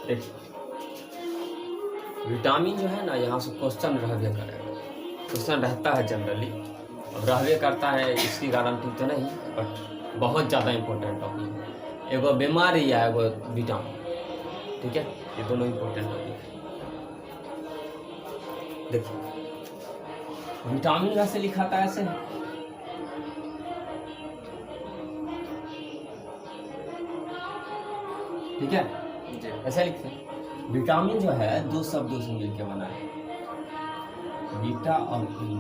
देखिए विटामिन जो है ना, यहाँ से क्वेश्चन रहबे करेगा, क्वेश्चन रहता है जनरली, अब रहबे करता है इसकी गारंटी तो नहीं, बट बहुत ज़्यादा इम्पोर्टेंट टॉपिक है। एगो बीमारी है, एगो विटामिन, ठीक है, ये दोनों इम्पोर्टेंट टॉपिक है। देखिए विटामिन वैसे लिखा था ऐसे है, ठीक है, ऐसा लिखते हैं। विटामिन जो है दो शब्दों से मिलकर बना है, बीटा और ई,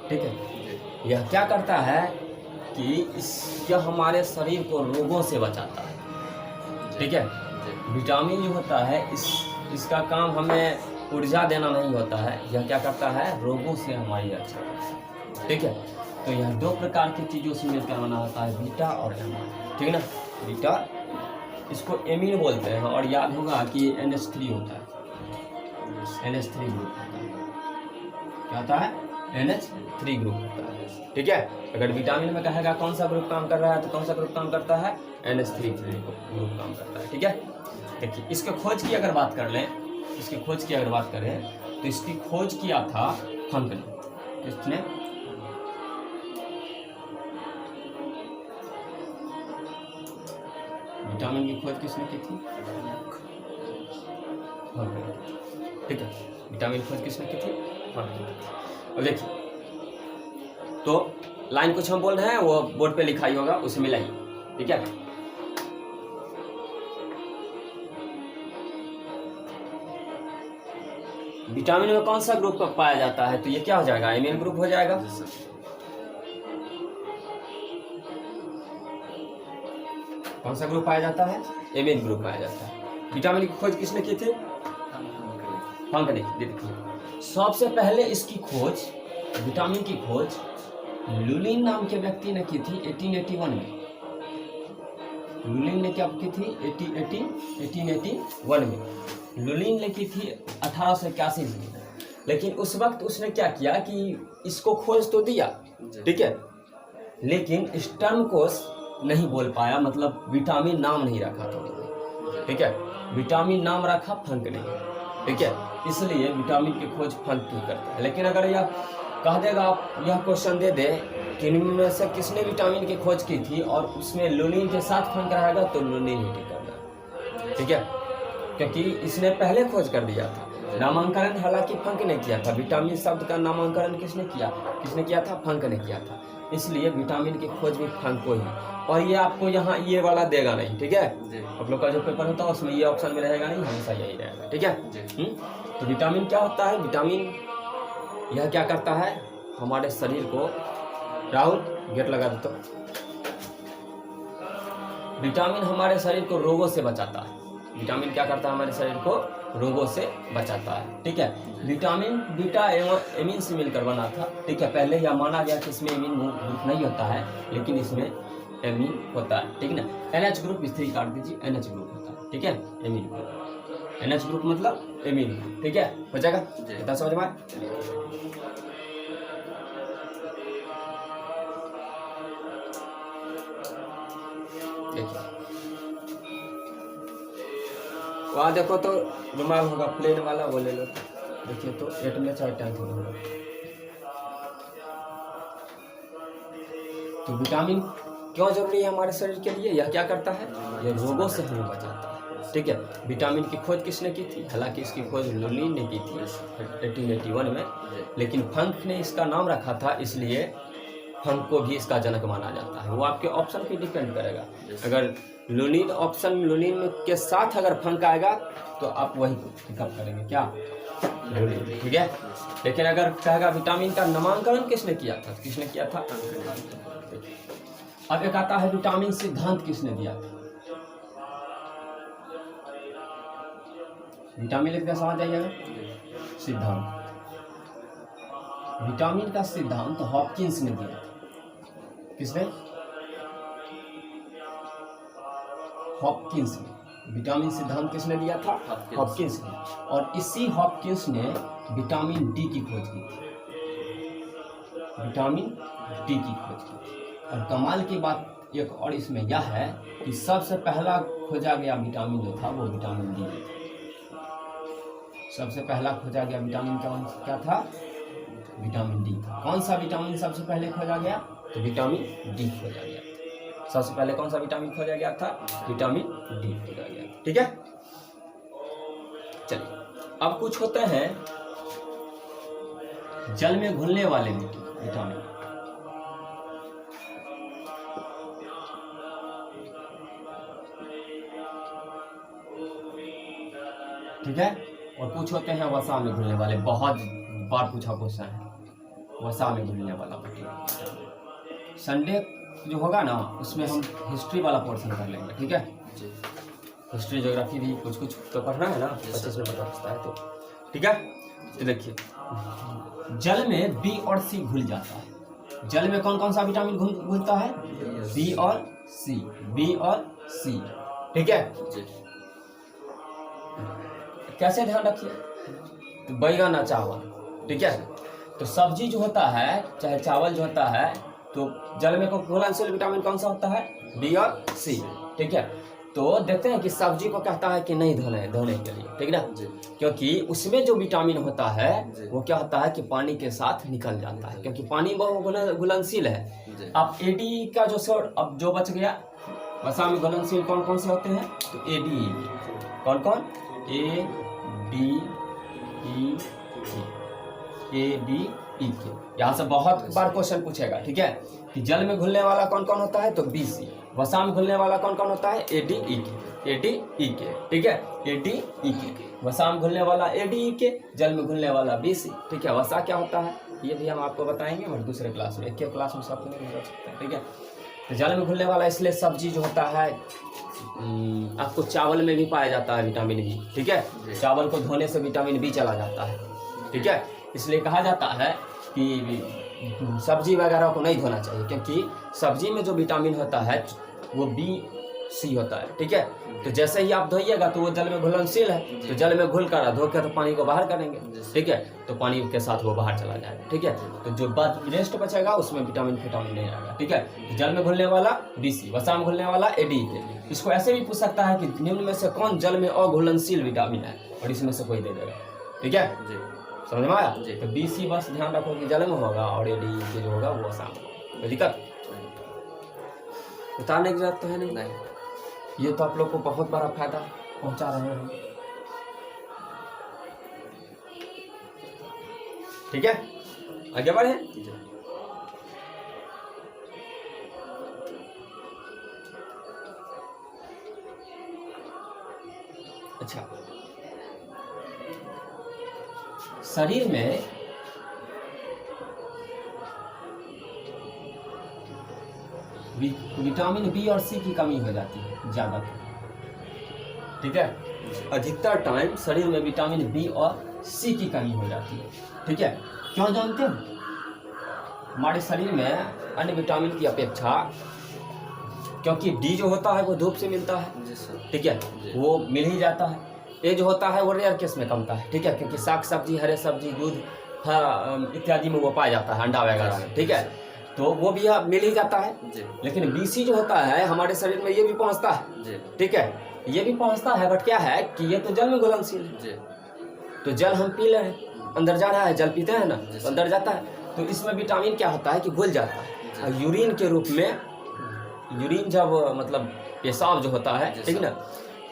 ठीक है। यह क्या करता है कि यह हमारे शरीर को रोगों से बचाता है, ठीक है। विटामिन जो होता है इसका काम हमें ऊर्जा देना नहीं होता है, यह क्या करता है, रोगों से हमारी रक्षा करता है, ठीक है। तो यह दो प्रकार की चीज़ों से मिलकर बना होता है, बीटा और एमीन, ठीक है ना। बीटा इसको एमीन बोलते हैं, और याद होगा कि NH3 होता है, NH3 ग्रुप होता है, क्या होता है, NH3 ग्रुप होता है, ठीक है। अगर विटामिन में कहेगा कौन सा ग्रुप काम कर रहा है, तो कौन सा ग्रुप काम करता है, NH3 ग्रुप काम करता है, ठीक है। देखिए इसके खोज की अगर बात कर लें, इसकी खोज की अगर बात करें तो इसकी खोज किया था फंक ने, किसने, विटामिन की खोज किसने की थी, फंक ने, ठीक है। विटामिन की खोज किसने की थी, फंक ने। अब देखिए तो लाइन कुछ हम बोल रहे हैं वो बोर्ड पे लिखाई होगा, उसे मिलाइए, ठीक है। विटामिन में कौन सा ग्रुप पाया जाता है, तो ये क्या हो जाएगा, एमीन ग्रुप हो जाएगा। कौन सा ग्रुप पाया जाता है, एमीन ग्रुप पाया जाता है। विटामिन की खोज किसने की थी, फंक ने। देखिए सबसे पहले इसकी खोज, विटामिन की खोज लुलिन नाम के व्यक्ति ने की थी 1881 में। लुलिन ने क्या की थी, 1881 में लुलिन ने की थी 1881 में। लेकिन उस वक्त उसने क्या किया कि इसको खोज तो दिया, ठीक है, लेकिन इस टर्म को नहीं बोल पाया, मतलब विटामिन नाम नहीं रखा था, ठीक है। विटामिन नाम रखा फंक ने, ठीक है, इसलिए विटामिन की खोज फंक ही करता है। लेकिन अगर यह कह देगा, आप यह क्वेश्चन दे दे कि इनमें से किसने विटामिन की खोज की थी और उसमें लुलिन के साथ फंक रहेगा, तो लुलिन ही टिक करना, ठीक है, क्योंकि इसने पहले खोज कर दिया था। नामांकन हालांकि फंक ने किया था, विटामिन शब्द का नामांकन किसने किया था, फंक ने किया था, इसलिए विटामिन की खोज भी फंक को ही। और ये आपको यहाँ ये वाला देगा नहीं, ठीक है, आप लोग का जो पेपर होता है उसमें ये ऑप्शन में रहेगा नहीं, हमेशा यही रहेगा, ठीक है। तो विटामिन क्या होता है, विटामिन यह क्या करता है, हमारे शरीर को, राहुल गेट लगा दो तो, विटामिन हमारे शरीर को रोगों से बचाता है। विटामिन क्या करता है, हमारे शरीर को रोगों से बचाता है, ठीक है। विटामिन बीटा एवं एमीन से मिलकर बना था, ठीक है। पहले यह माना गया कि इसमें एमीन ग्रुप नहीं होता है, लेकिन इसमें एमीन होता है, ठीक है ना। NH ग्रुप स्त्री काट दीजिए, NH ग्रुप होता है, ठीक है, एमीन ग्रुप, NH ग्रुप मतलब एमीन ग्रुप, ठीक है, हो जाएगा, इतना समझ में। देखिए वहाँ देखो तो रुमाल होगा प्लेन वाला, वो ले लो, देखिए तो 8 में 4 10 होगा। तो विटामिन क्यों जरूरी है हमारे शरीर के लिए, यह क्या करता है, यह रोगों से हमें बचाता है, ठीक है। विटामिन की खोज किसने की थी, हालांकि इसकी खोज लुलिन ने की थी 1881 में, लेकिन फंक ने इसका नाम रखा था, इसलिए फंक को भी इसका जनक माना जाता है। वो आपके ऑप्शन पे डिपेंड करेगा, अगर लुलिन ऑप्शन लुलिन के साथ अगर फंक आएगा तो आप वही पिकअप करेंगे, क्या, लुलिन, ठीक है। लेकिन अगर कहेगा विटामिन का नामांकन किसने किया था, अब एक आता है विटामिन सिद्धांत किसने दिया था। विटामिन लिखकर समझ जाइएगा, सिद्धांत, विटामिन का सिद्धांत हॉपकिंस ने दिया था। किसने, हॉपकिंस ने। विटामिन सिद्धांत किसने दिया था, हॉपकिंस ने। और इसी हॉपकिंस ने विटामिन डी की खोज की थी, विटामिन डी की खोज की थी। और कमाल की बात एक और इसमें यह है कि सबसे पहला खोजा गया विटामिन जो था वो विटामिन डी था। सबसे पहला खोजा गया विटामिन क्या था? विटामिन डी था। कौन सा विटामिन सबसे पहले खोजा गया? तो विटामिन डी खोजा गया। सबसे पहले कौन सा विटामिन खोजा गया था? विटामिन डी खोजा गया। ठीक है, चलिए अब कुछ होते हैं जल में घुलने वाले विटामिन। ठीक है, और कुछ होते हैं वसा में घुलने वाले। बहुत बार पूछा क्वेश्चन है वसा में घुलने वाला विटामिन। संडे जो होगा ना उसमें हम हिस्ट्री वाला पोर्शन कर लेंगे। ठीक है, हिस्ट्री ज्योग्राफी भी कुछ कुछ तो पढ़ना है ना, 25 में पढ़ता है तो। ठीक है, तो देखिए जल में बी और सी घुल जाता है। जल में कौन कौन सा विटामिन घुलता है? बी और सी, बी और सी। ठीक है, कैसे ध्यान रखिए? तो बैगन और चावल। ठीक है, तो सब्जी जो होता है चाहे चावल जो होता है तो जल में घुलनशील विटामिन कौन सा होता है? बी और सी। ठीक है, तो देखते हैं कि सब्जी को कहता है कि नहीं धोने के लिए। ठीक ना, क्योंकि उसमें जो विटामिन होता है वो क्या होता है कि पानी के साथ निकल जाता है, क्योंकि पानी बहुत घुलनशील है। अब एडी का जो सर अब जो बच गया, वसा में घुलनशील कौन कौन से होते हैं? तो एडी, कौन कौन? ए डी ई के। यहाँ से बहुत बार क्वेश्चन पूछेगा। ठीक है, कि जल में घुलने वाला कौन कौन होता है? तो बी सी। वसा में घुलने वाला कौन कौन होता है? ए डी ई के। ठीक है, ए डी ई के। वसा में घुलने वाला ए डी ई के, जल में घुलने वाला बी सी। ठीक है, वसा क्या होता है ये भी हम आपको बताएंगे और दूसरे क्लास में, एक के क्लास में सब नहीं बता सकते हैं। ठीक है, तो जल में घुलने वाला इसलिए सब्जी जो होता है आपको चावल में भी पाया जाता है विटामिन बी। ठीक है, चावल को धोने से विटामिन बी चला जाता है। ठीक है, इसलिए कहा जाता है कि सब्जी वगैरह को नहीं धोना चाहिए, क्योंकि सब्जी में जो विटामिन होता है वो बी सी होता है। ठीक है, तो जैसे ही आप धोइएगा तो वो जल में घुलनशील है, तो जल में घुल कर धो के तो पानी को बाहर करेंगे। ठीक है, तो पानी के साथ वो बाहर चला जाएगा। ठीक है, तो जो रेस्ट बचेगा उसमें विटामिन नहीं आएगा। ठीक है, तो जल में घुलने वाला बी सी, वसा में घुलने वाला ए डी के। इसको ऐसे भी पूछ सकता है कि निम्न में से कौन जल में अघुलनशील विटामिन है, और इसमें से कोई दे देगा। ठीक है, समझ में आया? तो बी सी बस ध्यान रखो कि जल में होगा और ए डी के जो होगा वो वसा में होगा। कोई दिक्कत उतारने की जरूरत तो है नहीं। ये तो आप लोग को बहुत बड़ा फायदा पहुंचा रहे हैं। ठीक है, आगे बढ़े। अच्छा, शरीर में विटामिन बी और सी की कमी हो जाती है ज़्यादातर। ठीक है, अधिकतर टाइम शरीर में विटामिन बी और सी की कमी हो जाती है। ठीक है, क्यों जानते हो? हमारे शरीर में अन्य विटामिन की अपेक्षा, क्योंकि डी जो होता है वो धूप से मिलता है। ठीक है, वो मिल ही जाता है। ए जो होता है वो रेयर केस में कमता है। ठीक है, क्योंकि साग सब्जी, हरे सब्जी, दूध इत्यादि में वो पाया जाता है, अंडा वगैरह में। ठीक है, तो वो भी मिल ही जाता है। लेकिन बीसी जो होता है हमारे शरीर में ये भी पहुंचता है। ठीक है, ये भी पहुंचता है, बट क्या है कि ये तो जल में घुलनशील है। तो जल हम पी रहे हैं, अंदर जा रहा है, जल पीते हैं ना तो अंदर जाता है, तो इसमें विटामिन क्या होता है कि घुल जाता है। और यूरिन के रूप में, यूरिन जब मतलब पेशाब जो होता है, ठीक ना,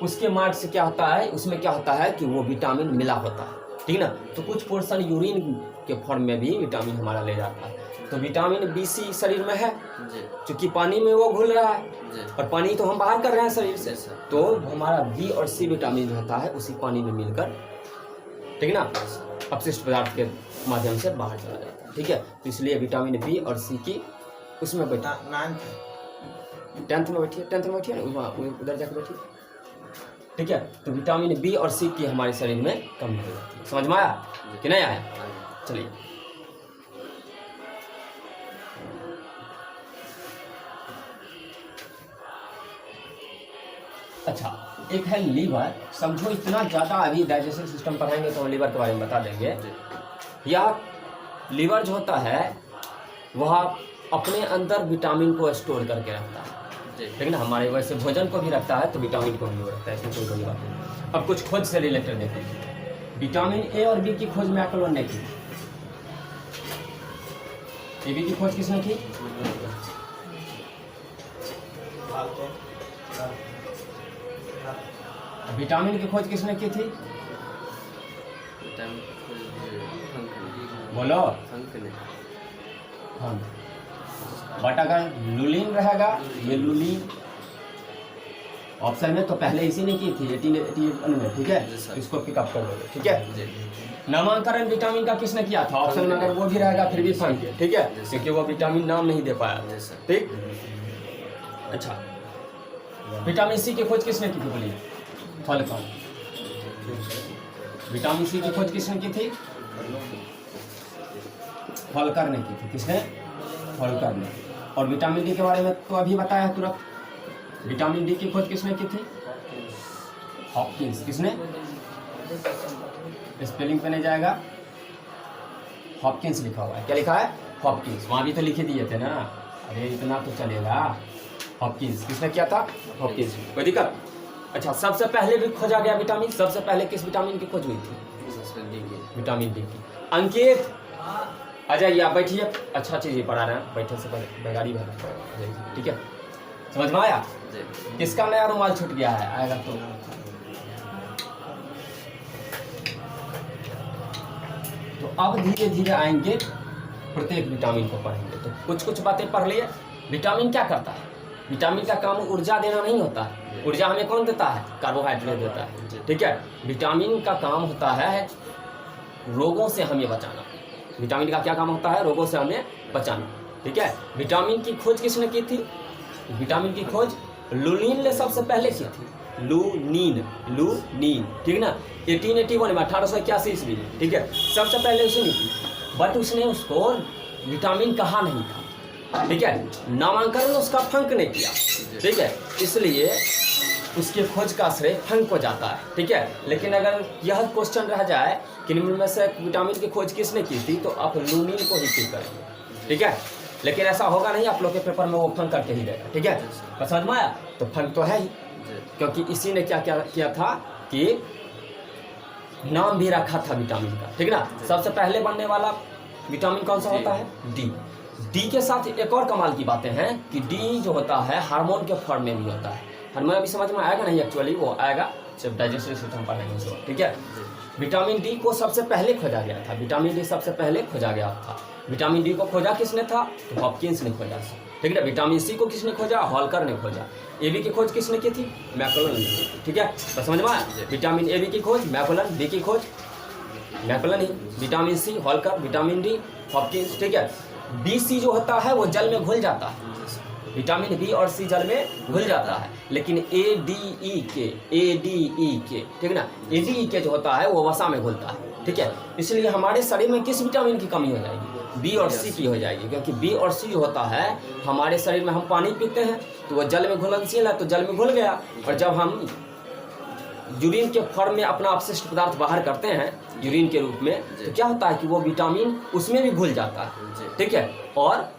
उसके मार्ग से क्या होता है, उसमें क्या होता है कि वो विटामिन मिला होता है। ठीक ना, तो कुछ पोर्शन यूरिन के फॉर्म में भी विटामिन हमारा ले जाता है। तो विटामिन बी सी शरीर में है, क्योंकि पानी में वो घुल रहा है और पानी तो हम बाहर कर रहे हैं शरीर से, तो हमारा बी और सी विटामिन जो होता है उसी पानी में मिलकर, ठीक ना, अपशिष्ट पदार्थ के माध्यम से बाहर चला जाता है। ठीक है, तो इसलिए विटामिन बी और सी की उसमें बैठा 10th में बैठिए ना, उधर जाकर बैठिए। ठीक है, तो विटामिन बी और सी की हमारे शरीर में कमी हो जाती है। समझ में आया कि नहीं आया? चलिए, अच्छा, एक है लीवर। समझो इतना ज़्यादा, अभी डाइजेस्टिव सिस्टम पढ़ाएंगे तो हम लीवर के बारे में बता देंगे। या लीवर जो होता है वह अपने अंदर विटामिन को स्टोर करके रखता है। ठीक ना। हमारे वैसे भोजन को भी रखता है तो विटामिन को भी रखता है, इसमें कोई बड़ी बात नहीं। अब कुछ खोज से रिलेटेड देखो, विटामिन ए और बी की खोज मैकलोन ने की। ए बी की खोज किसने की? विटामिन की खोज किसने की थी? बोलो। हाँ, बट अगर लुलीन रहेगा, ये लुलीन ऑप्शन में तो पहले इसी ने की थी 1881 में, ठीक है। इसको पिकअप कर दोगे, ठीक है। नामांकन विटामिन का किसने किया था? ऑप्शन में अगर वो भी रहेगा फिर भी फंक है, ठीक है, क्योंकि वो विटामिन नाम नहीं दे पाया, ठीक। अच्छा, विटामिन सी की खोज किसने की थी? बोलिए। फॉलकन। विटामिन सी की खोज किसने की थी? फॉलकर ने की थी। किसने? फॉलकर ने। और विटामिन डी के बारे में तो अभी बताया तुरंत। विटामिन डी की खोज किसने की थी? हॉपकिंस। किसने? स्पेलिंग पे नहीं जाएगा, हॉपकिंस लिखा हुआ है। क्या लिखा है? हॉपकिंस। वहाँ भी तो लिखे दिए थे ना, अरे इतना तो चलेगा। हॉपकिंस। किसने किया था? हॉपकिंस। कोई दिक्कत? अच्छा, सबसे पहले भी खोजा गया विटामिन, सबसे पहले किस विटामिन की खोज हुई थी? विटामिन डी की। अंकित आ जाइए, आप बैठिए, अच्छा चीज़ पढ़ा रहे हैं, बैठे से बेगारी भर, ठीक है। समझ में आया? किसका नया रुमाल छूट गया है? आएगा तो अब धीरे धीरे आएंगे, प्रत्येक विटामिन को पढ़ेंगे। तो कुछ कुछ बातें पढ़ लिए। विटामिन क्या करता है? विटामिन का काम ऊर्जा देना नहीं होता है। ऊर्जा हमें कौन देता है? कार्बोहाइड्रेट देता है, ठीक है। विटामिन का काम होता है रोगों से हमें बचाना। विटामिन का क्या काम होता है? रोगों से हमें बचाना, ठीक है। विटामिन की खोज किसने की थी? विटामिन की खोज लुलीन ने सबसे पहले की थी। लुनीन, ठीक ना। 1881 में, 1881 ईस्वी में, ठीक है, सबसे पहले उसने की। बट उसने उसको विटामिन कहा नहीं था, ठीक है। नामांकन उसका फंक ने किया, ठीक है, इसलिए उसके खोज का श्रेय फंक को जाता है, ठीक है। लेकिन अगर यह क्वेश्चन रह जाए कि निम्न में से विटामिन की खोज किसने की थी, तो आप लुनीन को ही पिक करेंगे, ठीक है। लेकिन ऐसा होगा नहीं, आप लोग के पेपर में वो फंक करके ही रहेगा, ठीक है। समझ में आया? तो फंक तो है ही, क्योंकि इसी ने क्या क्या किया था कि नाम भी रखा था विटामिन का, ठीक ना। सबसे पहले बनने वाला विटामिन कौन सा होता है? डी। डी के साथ एक और कमाल की बातें हैं कि डी जो होता है हार्मोन के फॉर्म में भी होता है। हार्मोन अभी समझ में आएगा नहीं, एक्चुअली वो आएगा जब डाइजेस्टिव सिस्टम पढ़ेंगे उसको, ठीक है। विटामिन डी को सबसे पहले खोजा गया था, विटामिन डी सबसे पहले खोजा गया था। विटामिन डी को खोजा किसने था? तो हॉपकिंस ने खोजा, ठीक है। विटामिन सी को किसने खोजा? हॉलकर ने खोजा। ए बी की खोज किसने की थी? मैकलोन ने की थी, ठीक है। तो समझ में आया? विटामिन ए बी की खोज मैकलोन, डी की खोज मैकलोन ही। विटामिन सी हॉलकर, विटामिन डी हॉपकिंस, ठीक है। बी सी जो होता है वो जल में घुल जाता है। विटामिन बी और सी जल में घुल जाता है, लेकिन ए डी ई के, ठीक है ना, ए डी ई के जो होता है वो वसा में घुलता है, ठीक है। इसलिए हमारे शरीर में किस विटामिन की कमी हो जाएगी? बी और सी की हो जाएगी, क्योंकि बी और सी जो होता है हमारे शरीर में, हम पानी पीते हैं तो वो जल में घुलनशील है, तो जल में घुल गया। और जब हम यूरिन के फॉर्म में अपना अपशिष्ट पदार्थ बाहर करते हैं यूरिन के रूप में, तो क्या होता है कि वो विटामिन उसमें भी घुल जाता है, ठीक है, और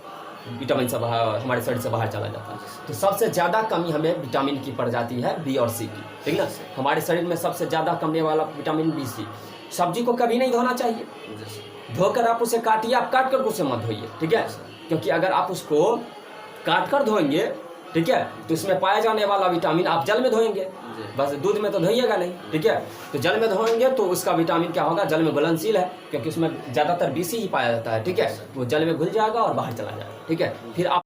विटामिन से बाहर, हमारे शरीर से बाहर चला जाता है। तो सबसे ज़्यादा कमी हमें विटामिन की पड़ जाती है बी और सी की, ठीक ना। हमारे शरीर में सबसे ज़्यादा कमने वाला विटामिन बी सी। सब्जी को कभी नहीं धोना चाहिए, धोकर आप उसे काटिए, आप काट कर उसे मत धोइए, ठीक है, क्योंकि अगर आप उसको काट कर धोएंगे, ठीक है, तो उसमें पाया जाने वाला विटामिन आप जल में धोएंगे, बस दूध में तो धोइएगा नहीं, ठीक है। तो जल में धोएंगे तो उसका विटामिन क्या होगा? जल में घुलनशील है, क्योंकि उसमें ज़्यादातर बी सी ही पाया जाता है, ठीक है। तो जल में घुल जाएगा और बाहर चला जाएगा, ठीक है। फिर आप